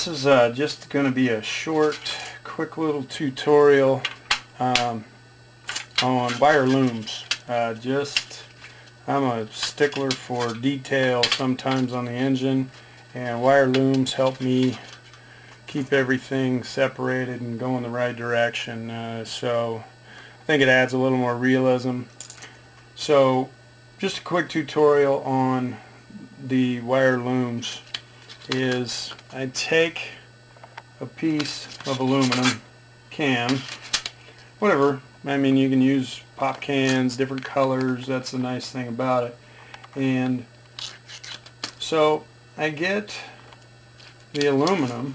this is just going to be a short, quick little tutorial on wire looms. I'm a stickler for detail sometimes on the engine, and wire looms help me keep everything separated and go in the right direction. So I think it adds a little more realism. So just a quick tutorial on the wire looms is I take a piece of aluminum can, whatever, I mean you can use pop cans, different colors, that's the nice thing about it. And so I get the aluminum,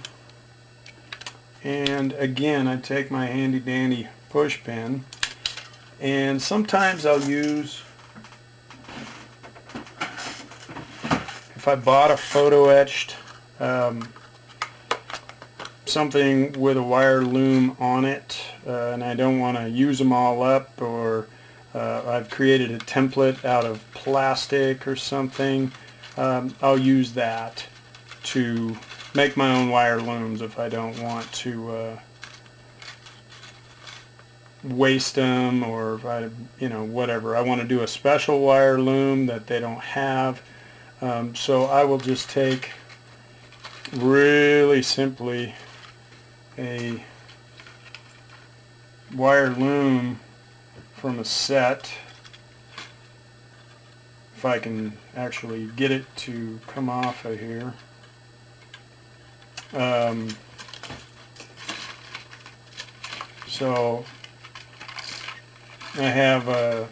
and again I take my handy dandy push pin, and sometimes I'll use, if I bought a photo etched something with a wire loom on it, and I don't want to use them all up, or I've created a template out of plastic or something, I'll use that to make my own wire looms if I don't want to waste them, or if I, whatever. I want to do a special wire loom that they don't have. So I will just take, really simply, a wire loom from a set, if I can actually get it to come off of here. So I have a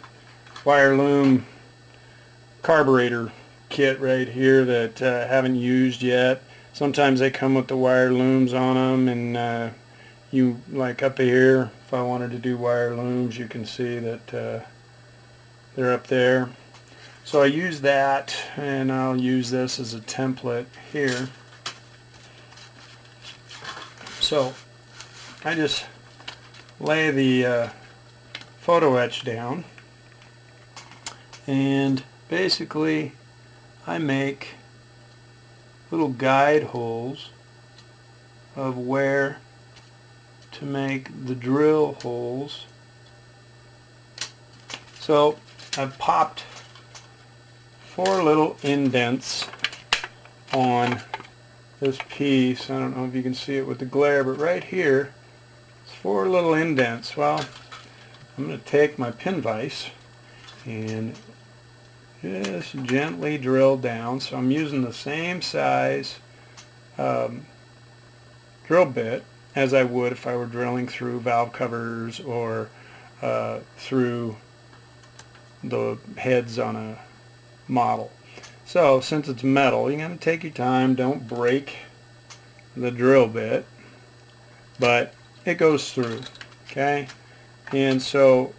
wire loom carburetor kit right here that I haven't used yet. Sometimes they come with the wire looms on them, and you, like up here, if I wanted to do wire looms, you can see that they're up there. So I use that, and I'll use this as a template here. So I just lay the photo etch down, and basically I make little guide holes of where to make the drill holes. So I've popped 4 little indents on this piece. I don't know if you can see it with the glare, but right here it's 4 little indents. Well, I'm going to take my pin vise and just gently drill down. So I'm using the same size drill bit as I would if I were drilling through valve covers or through the heads on a model. So since it's metal, you're going to take your time, don't break the drill bit, but it goes through, okay? And so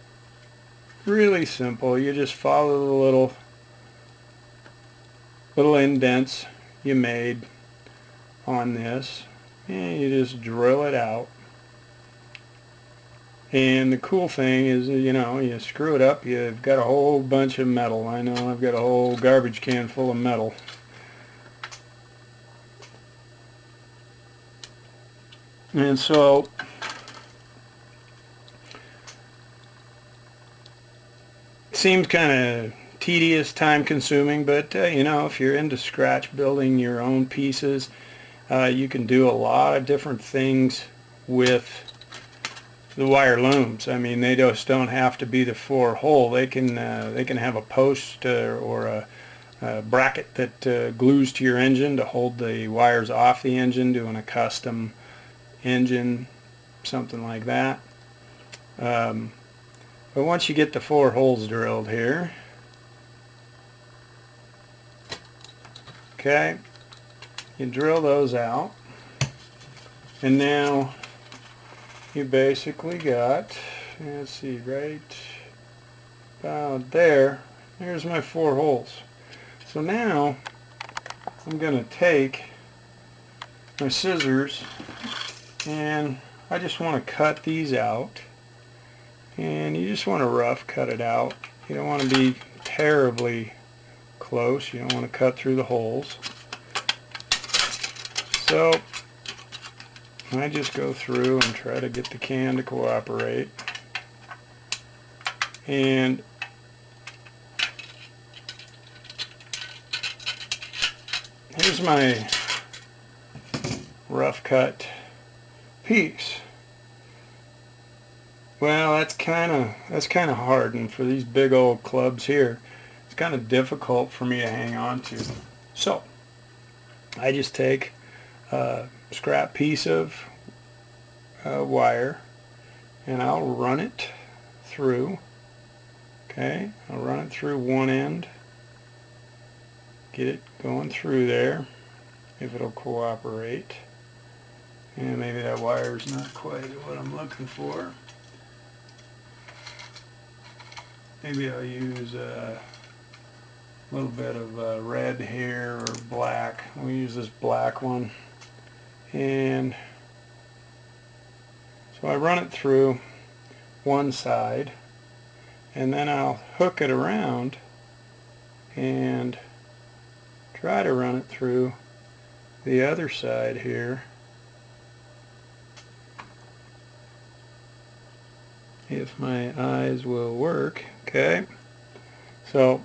really simple, you just follow the little indents you made on this, and you just drill it out. And the cool thing is, you screw it up, you've got a whole bunch of metal. I know I've got a whole garbage can full of metal. And so it seems kind of tedious, time consuming, but if you're into scratch building your own pieces, you can do a lot of different things with the wire looms. I mean, they just don't have to be the 4-hole. They can have a post or a bracket that glues to your engine to hold the wires off the engine, doing a custom engine, something like that. But once you get the 4 holes drilled here, okay, you drill those out, and now you basically got, let's see, right about there, there's my 4 holes. So now I'm going to take my scissors, and I just want to cut these out, and you just want to rough cut it out. You don't want to be terribly close. You don't want to cut through the holes. So I just go through and try to get the can to cooperate. And here's my rough cut piece. Well, that's kind of hard, and for these big old clubs here, it's kind of difficult for me to hang on to. So I just take a scrap piece of wire and I'll run it through. Okay, I'll run it through one end, get it going through there, if it'll cooperate. And maybe that wire's not quite what I'm looking for. Maybe I'll use a little bit of red here or black. We'll use this black one. And so I run it through one side, and then I'll hook it around and try to run it through the other side here. If my eyes will work. Okay, so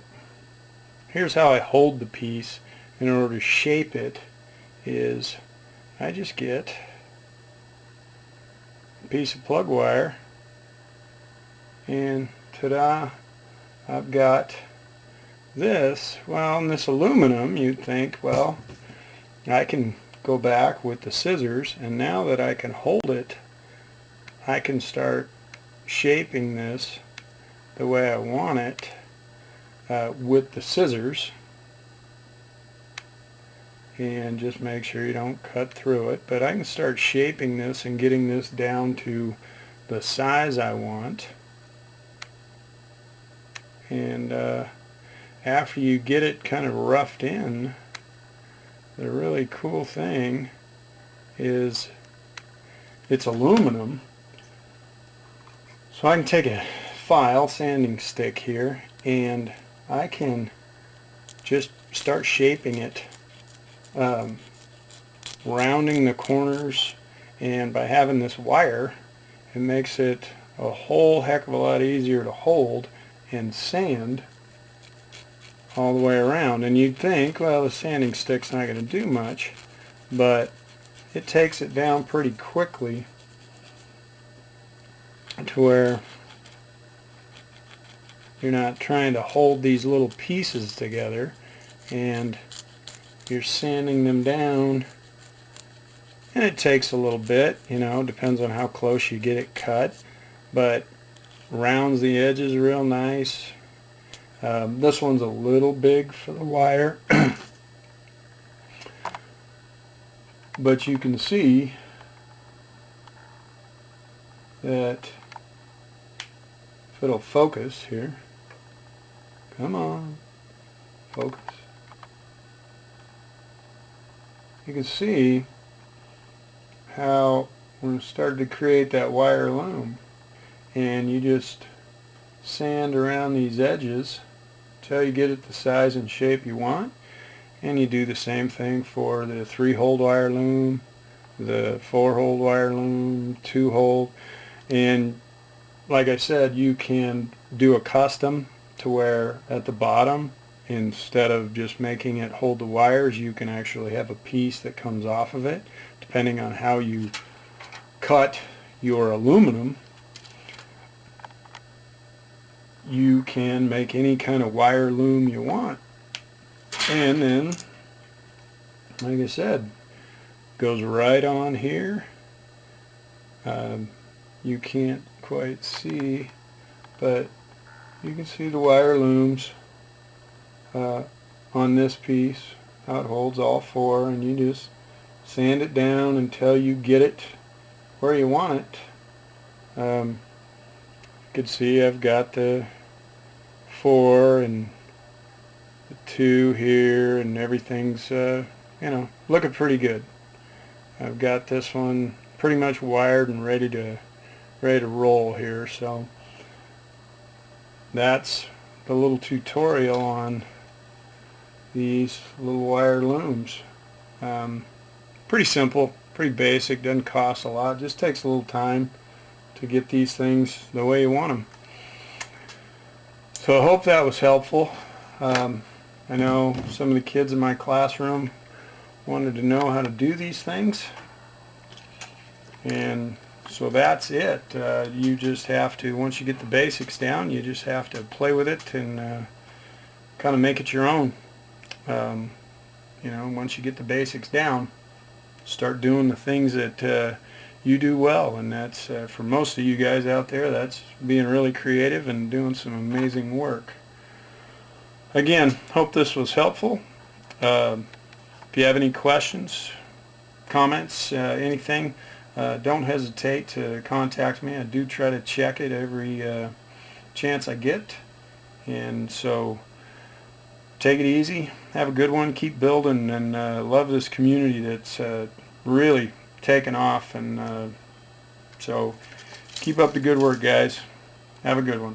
here's how I hold the piece in order to shape it. Is I just get a piece of plug wire, and ta-da, I've got this. Well, in this aluminum, you'd think, well, I can go back with the scissors, and now that I can hold it, I can start shaping this the way I want it with the scissors, and just make sure you don't cut through it. But I can start shaping this and getting this down to the size I want. And after you get it kind of roughed in, the really cool thing is it's aluminum. So I can take a file sanding stick here, and I can just start shaping it, rounding the corners, and by having this wire, it makes it a whole heck of a lot easier to hold and sand all the way around. And you'd think, well, the sanding stick's not going to do much, but it takes it down pretty quickly to where you're not trying to hold these little pieces together, and you're sanding them down. And it takes a little bit, you know, depends on how close you get it cut, but rounds the edges real nice. This one's a little big for the wire, but you can see that if it'll focus here, come on, focus, you can see how when it started to create that wire loom, and you just sand around these edges until you get it the size and shape you want. And you do the same thing for the 3-hole wire loom, the 4-hole wire loom, 2-hole, and like I said, you can do a custom to where at the bottom, instead of just making it hold the wires, you can actually have a piece that comes off of it, depending on how you cut your aluminum. You can make any kind of wire loom you want. And then, like I said, goes right on here. You can't quite see, but you can see the wire looms on this piece, how it holds all 4, and you just sand it down until you get it where you want it. You can see I've got the 4 and the 2 here, and everything's you know, looking pretty good. I've got this one pretty much wired and ready to roll here. So that's the little tutorial on these little wire looms. Pretty simple. pretty basic, doesn't cost a lot, just takes a little time to get these things the way you want them. So I hope that was helpful. I know some of the kids in my classroom wanted to know how to do these things, and so that's it. You just have to, once you get the basics down, you just have to play with it and kind of make it your own. You know, once you get the basics down, start doing the things that you do well, and that's for most of you guys out there, that's being really creative and doing some amazing work. Again, hope this was helpful. If you have any questions, comments, anything, don't hesitate to contact me. I do try to check it every chance I get, and so take it easy, have a good one, keep building, and love this community that's really taken off, and so keep up the good work, guys. Have a good one.